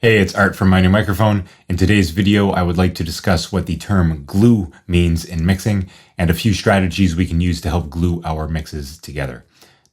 Hey, it's Art from My New Microphone. In today's video, I would like to discuss what the term glue means in mixing and a few strategies we can use to help glue our mixes together.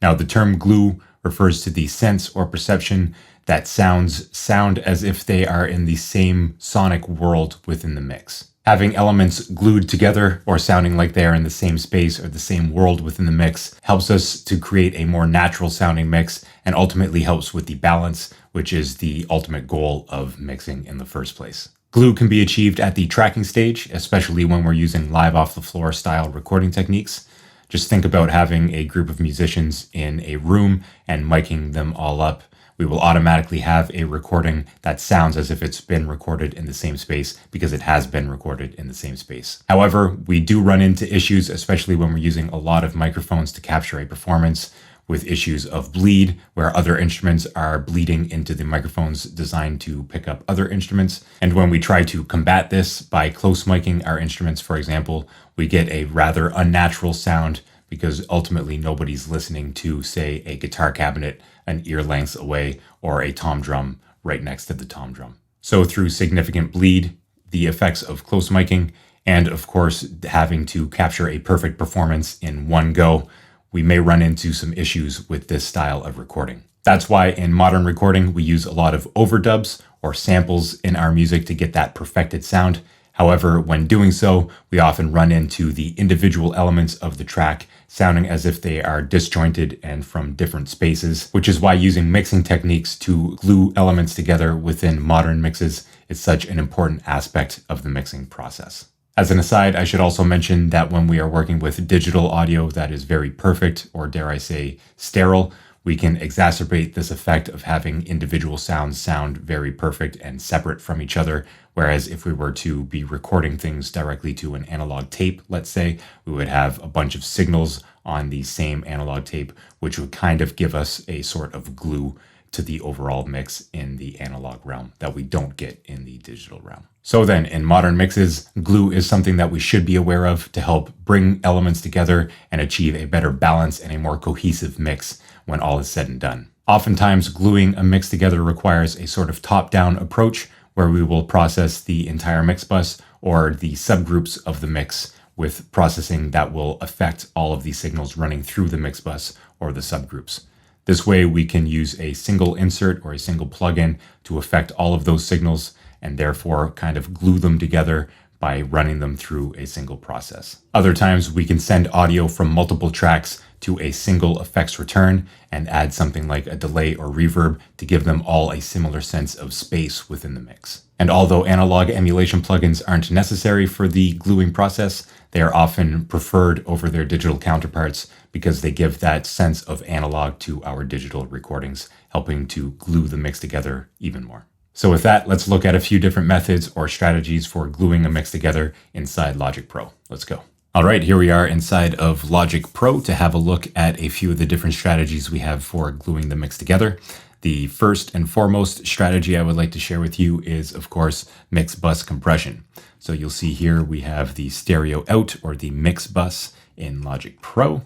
Now, the term glue refers to the sense or perception that sounds sound as if they are in the same sonic world within the mix. Having elements glued together or sounding like they are in the same space or the same world within the mix helps us to create a more natural sounding mix and ultimately helps with the balance, which is the ultimate goal of mixing in the first place. Glue can be achieved at the tracking stage, especially when we're using live off the floor style recording techniques. Just think about having a group of musicians in a room and miking them all up. We will automatically have a recording that sounds as if it's been recorded in the same space because it has been recorded in the same space. However, we do run into issues, especially when we're using a lot of microphones to capture a performance, with issues of bleed, where other instruments are bleeding into the microphones designed to pick up other instruments. And when we try to combat this by close miking our instruments, for example, we get a rather unnatural sound because ultimately nobody's listening to, say, a guitar cabinet an ear length away or a tom drum right next to the tom drum. So through significant bleed, the effects of close miking, and of course having to capture a perfect performance in one go, we may run into some issues with this style of recording. That's why in modern recording, we use a lot of overdubs or samples in our music to get that perfected sound. However, when doing so, we often run into the individual elements of the track sounding as if they are disjointed and from different spaces, which is why using mixing techniques to glue elements together within modern mixes is such an important aspect of the mixing process. As an aside, I should also mention that when we are working with digital audio that is very perfect, or dare I say sterile, we can exacerbate this effect of having individual sounds sound very perfect and separate from each other. Whereas if we were to be recording things directly to an analog tape, let's say, we would have a bunch of signals on the same analog tape, which would kind of give us a sort of glue to the overall mix in the analog realm that we don't get in the digital realm. So then, in modern mixes, glue is something that we should be aware of to help bring elements together and achieve a better balance and a more cohesive mix when all is said and done. Oftentimes, gluing a mix together requires a sort of top-down approach where we will process the entire mix bus or the subgroups of the mix with processing that will affect all of the signals running through the mix bus or the subgroups. This way, we can use a single insert or a single plugin to affect all of those signals and therefore kind of glue them together by running them through a single process. Other times, we can send audio from multiple tracks to a single effects return and add something like a delay or reverb to give them all a similar sense of space within the mix. And although analog emulation plugins aren't necessary for the gluing process, they are often preferred over their digital counterparts because they give that sense of analog to our digital recordings, helping to glue the mix together even more. So with that, let's look at a few different methods or strategies for gluing a mix together inside Logic Pro. Let's go. All right, here we are inside of Logic Pro to have a look at a few of the different strategies we have for gluing the mix together. The first and foremost strategy I would like to share with you is, of course, mix bus compression. So you'll see here we have the stereo out or the mix bus in Logic Pro.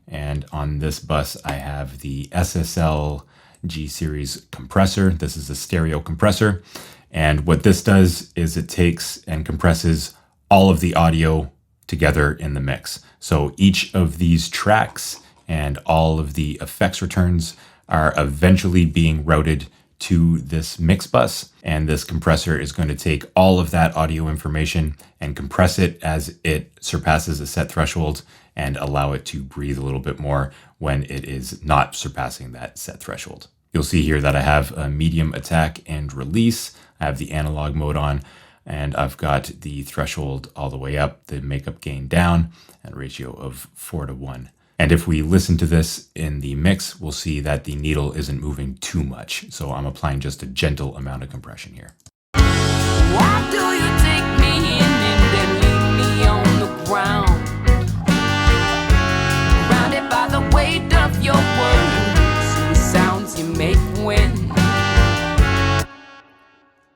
And on this bus, I have the SSL G series compressor. This is a stereo compressor. And what this does is it takes and compresses all of the audio together in the mix. So each of these tracks and all of the effects returns are eventually being routed to this mix bus, and this compressor is going to take all of that audio information and compress it as it surpasses a set threshold and allow it to breathe a little bit more when it is not surpassing that set threshold. You'll see here that I have a medium attack and release. I have the analog mode on, and I've got the threshold all the way up, the makeup gain down, and ratio of 4:1. And if we listen to this in the mix, we'll see that the needle isn't moving too much. So I'm applying just a gentle amount of compression here. Why do you take me in and then leave me on the ground? Surrounded by the weight of your words and sounds you make when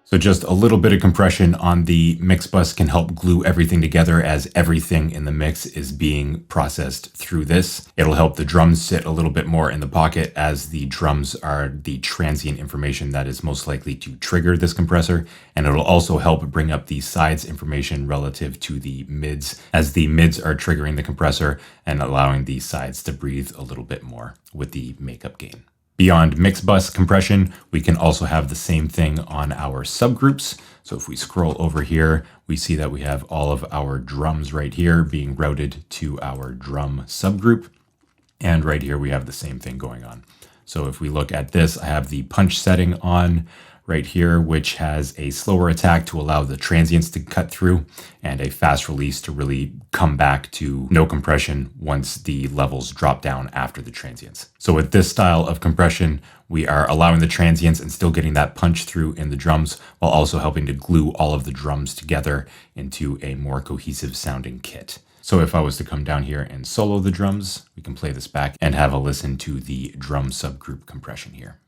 So just a little bit of compression on the mix bus can help glue everything together as everything in the mix is being processed through this. It'll help the drums sit a little bit more in the pocket, as the drums are the transient information that is most likely to trigger this compressor. And it'll also help bring up the sides information relative to the mids, as the mids are triggering the compressor and allowing the sides to breathe a little bit more with the makeup gain. Beyond mix bus compression, we can also have the same thing on our subgroups. So if we scroll over here, we see that we have all of our drums right here being routed to our drum subgroup. And right here, we have the same thing going on. So if we look at this, I have the punch setting on right here, which has a slower attack to allow the transients to cut through, and a fast release to really come back to no compression once the levels drop down after the transients. So with this style of compression, we are allowing the transients and still getting that punch through in the drums, while also helping to glue all of the drums together into a more cohesive sounding kit. So if I was to come down here and solo the drums, we can play this back and have a listen to the drum subgroup compression here.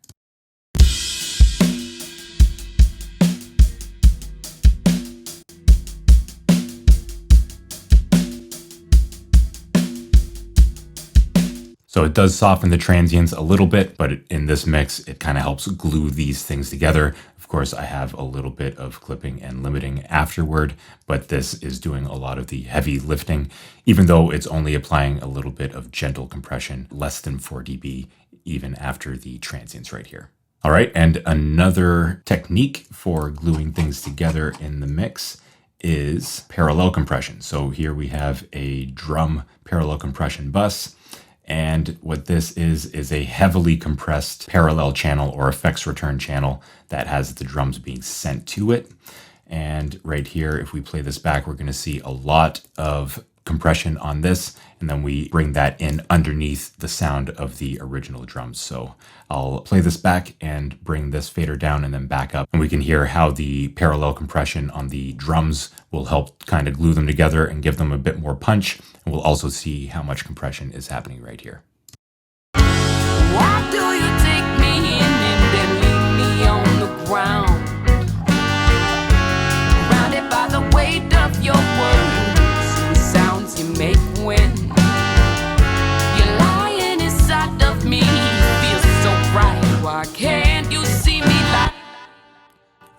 So it does soften the transients a little bit, but in this mix, it kind of helps glue these things together. Of course, I have a little bit of clipping and limiting afterward, but this is doing a lot of the heavy lifting, even though it's only applying a little bit of gentle compression, less than 4 dB, even after the transients right here. All right, and another technique for gluing things together in the mix is parallel compression. So here we have a drum parallel compression bus. And what this is a heavily compressed parallel channel or effects return channel that has the drums being sent to it. And right here, if we play this back, we're going to see a lot of compression on this, and then we bring that in underneath the sound of the original drums. So I'll play this back and bring this fader down and then back up, and we can hear how the parallel compression on the drums will help kind of glue them together and give them a bit more punch. And we'll also see how much compression is happening right here. Why do you take me in and then leave me on the ground? Surrounded by the weight of your words, the sounds you make when you're lying inside of me. Feels so right. Why can't you see me like?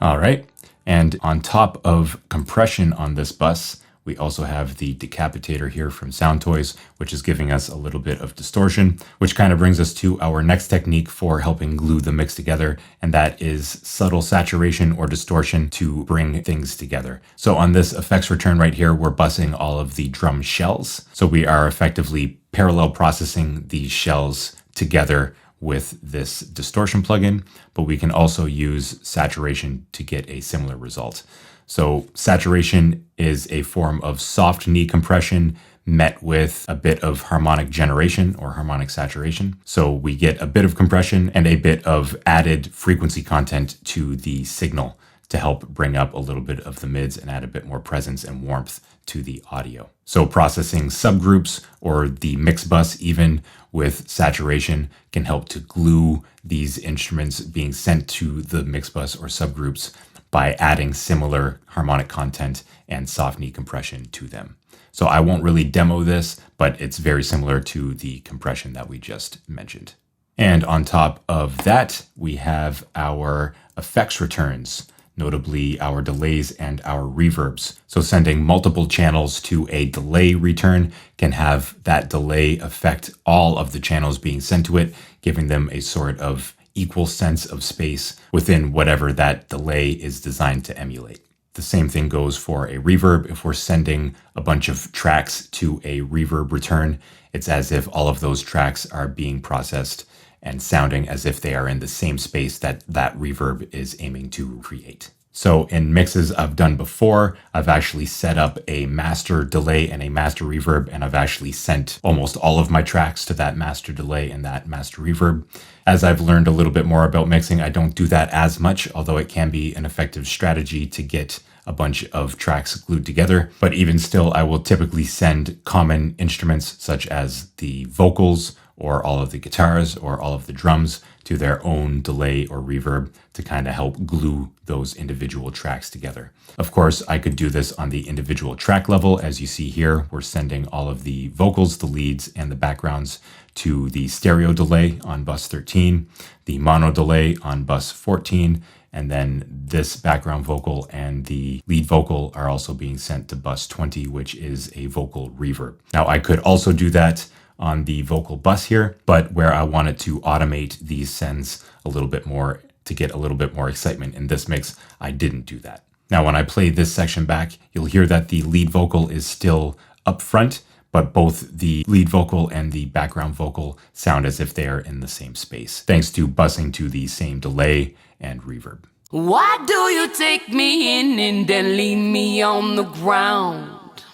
All right. And on top of compression on this bus, we also have the decapitator here from Sound Toys, which is giving us a little bit of distortion, which kind of brings us to our next technique for helping glue the mix together, and that is subtle saturation or distortion to bring things together. So on this effects return right here, we're busing all of the drum shells. So we are effectively parallel processing these shells together with this distortion plugin, but we can also use saturation to get a similar result. So saturation is a form of soft knee compression met with a bit of harmonic generation or harmonic saturation. So we get a bit of compression and a bit of added frequency content to the signal to help bring up a little bit of the mids and add a bit more presence and warmth to the audio. So processing subgroups or the mix bus even with saturation can help to glue these instruments being sent to the mix bus or subgroups by adding similar harmonic content and soft knee compression to them. So I won't really demo this, but it's very similar to the compression that we just mentioned. And on top of that, we have our effects returns, notably our delays and our reverbs. So sending multiple channels to a delay return can have that delay affect all of the channels being sent to it, giving them a sort of equal sense of space within whatever that delay is designed to emulate. The same thing goes for a reverb. If we're sending a bunch of tracks to a reverb return, it's as if all of those tracks are being processed and sounding as if they are in the same space that that reverb is aiming to create. So in mixes I've done before, I've actually set up a master delay and a master reverb, and I've actually sent almost all of my tracks to that master delay and that master reverb. As I've learned a little bit more about mixing, I don't do that as much, although it can be an effective strategy to get a bunch of tracks glued together. But even still, I will typically send common instruments such as the vocals or all of the guitars or all of the drums to their own delay or reverb to kind of help glue those individual tracks together. Of course, I could do this on the individual track level. As you see here, we're sending all of the vocals, the leads, and the backgrounds to the stereo delay on bus 13, the mono delay on bus 14, and then this background vocal and the lead vocal are also being sent to bus 20, which is a vocal reverb. Now, I could also do that on the vocal bus here, but where I wanted to automate these sends a little bit more to get a little bit more excitement in this mix, I didn't do that. Now, when I play this section back, you'll hear that the lead vocal is still up front, but both the lead vocal and the background vocal sound as if they are in the same space, thanks to busing to the same delay and reverb. Why do you take me in and then leave me on the ground?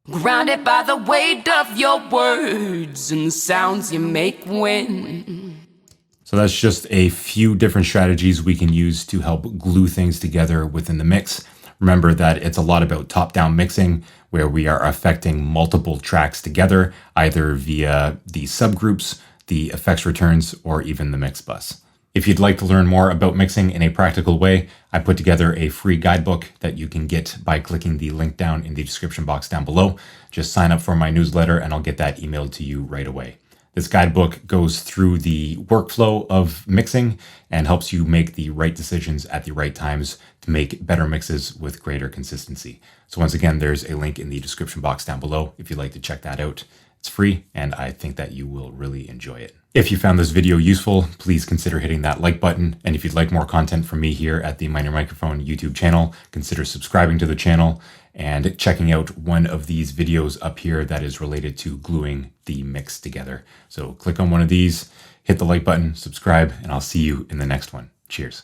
Grounded by the weight of your words and the sounds you make when. So that's just a few different strategies we can use to help glue things together within the mix. Remember that it's a lot about top-down mixing, where we are affecting multiple tracks together, either via the subgroups, the effects returns, or even the mix bus. If you'd like to learn more about mixing in a practical way, I put together a free guidebook that you can get by clicking the link down in the description box down below. Just sign up for my newsletter and I'll get that emailed to you right away. This guidebook goes through the workflow of mixing and helps you make the right decisions at the right times to make better mixes with greater consistency. So once again, there's a link in the description box down below if you'd like to check that out. It's free, and I think that you will really enjoy it. If you found this video useful, please consider hitting that like button. And if you'd like more content from me here at the Minor Microphone YouTube channel, consider subscribing to the channel and checking out one of these videos up here that is related to gluing the mix together. So click on one of these, hit the like button, subscribe, and I'll see you in the next one. Cheers.